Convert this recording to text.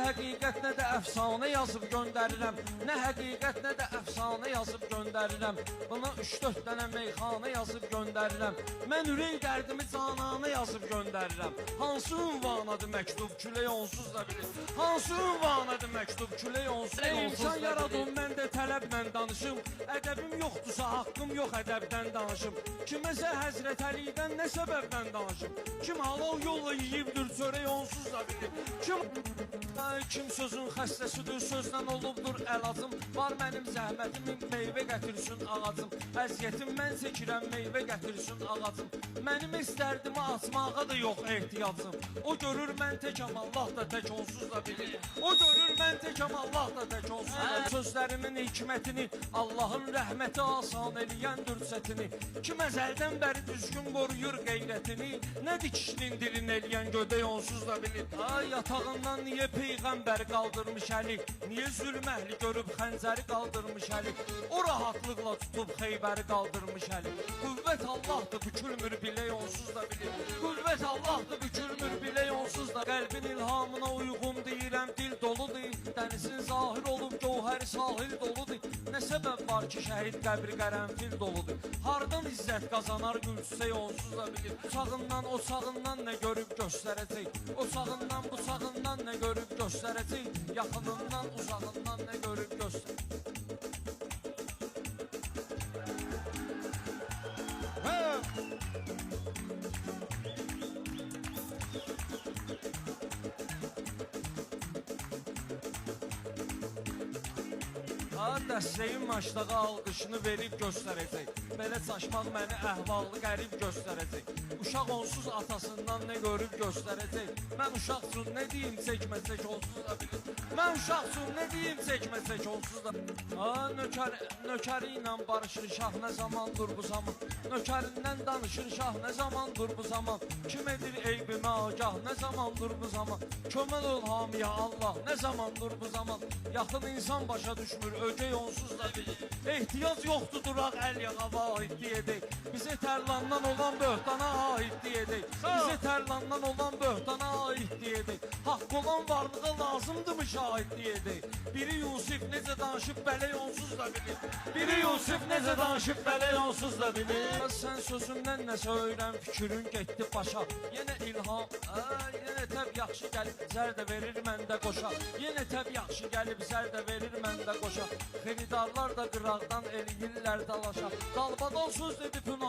həqiqət, nə də əfsanə yazıb göndərirəm. Nə həqiqət, nə də əfsanə yazıb göndərirəm. Buna 3-4 dənə meyxana yazıb göndərirəm. Mən ürək dərdimi canana yazıb göndərirəm. Hansı ünvanadır məktub, külək onsuz da bilir. Hansı ünvanadır məktub, külək onsuz da bilir. İmkan yaradım, mən də tələblə danışım. Ədəbim yoxdursa, haqqım yox ədəbdən danışım. Kiməsə Həzrət Əlidən nə səbəbdən danışım. Kim halal yolla yiyibdir, çörək onsuz da bilir. Kim sözün xəstəsidir, sözlə olubdur əlacım. Var mənim zəhmətimin, meyvə gətirsin ağacım. Əziyyətim mən çəkirəm, meyvə gətirsin ağacım. Mənim istərdimi açmağa da yox ehtiyacım. O görür mən təkəm, Allah da tək onsuz da bilir. O görür mən təkəm, Allah da tək onsuz da bilir. Sözlərimin hikmətini, Allahın rəhməti asan eləyəndir çətini. Kim əzəldən bəri düzgün qoruyur qeyrətini. Nə dikişinin dilin eləyən gödək onsuz da bilir. Ay yatağından niyə Peyğəmbər qaldırmış əli? Niyə zülm əhli görüb xəncəri qaldırmış əli? O rahatlıqla tutub Xeybəri qaldırmış əli. Qüvvət Allahdır, bükülmür bilək onsuz da bilir. Qüvvət Allahdır, bükülmür bilək onsuz da. Qəlbin ilhamına uyğun deyirəm, dil doludur. Dənizin zahir olub gövhəri sahil doludur. Nə səbəb var ki şəhid qəbri qərənfil doludur. Hardan izzət qazanar gülçsək onsuz da bilir. Uçağından, o sağından nə görüb göstərəcək. O sağından, bu sağından nə görüb göstərəcək. Yaxınından, uzağından nə görüb göstərəcək. Dəstəyin maçdağı alqışını verib göstərəcək. Belə çaşmaq məni əhvallı qərib göstərəcək. Uşaq onsuz atasından nə görüb göstərəcək. Mən uşaq üçün nə deyim çəkməsək onsuz da bilir. Mən uşaq üçün nə deyim çəkməsək onsuz da. Nökəri ilə barışır şah nə zamandır bu zaman. Nökərindən danışır şah nə zamandır bu zaman. Kim edir eybimə agah nə zamandır bu zaman. Köməl ol hamiyə Allah nə zamandır bu zaman. Yaxın insan başa düşmür ögey onsuz da bilir. Ehtiyac yoxdur duraq əl yağa aid deyəcək. Bizə tərlandan olan böhtana aid deyəcək. Bizə tərlandan olan böhtana aid deyəcək. Haqq olan varlığa lazımdır müşahid deyəcək. Biri Yusif necə danışıb bələk onsuz da bilir. Biri Yusif necə danışıb bələk onsuz da bilir. Sən sözündən nəsə öyrən, fikrin getdi başa. Yenə ilham, yenə təb yaxşı gəlib zər də verir məndə qoşa. Yenə təb yaxşı gəlib zər də verir məndə qoşa. Xeridarlar da qıraqdan eləyirlər dalaşa. Dalbadal söz dedi pünhan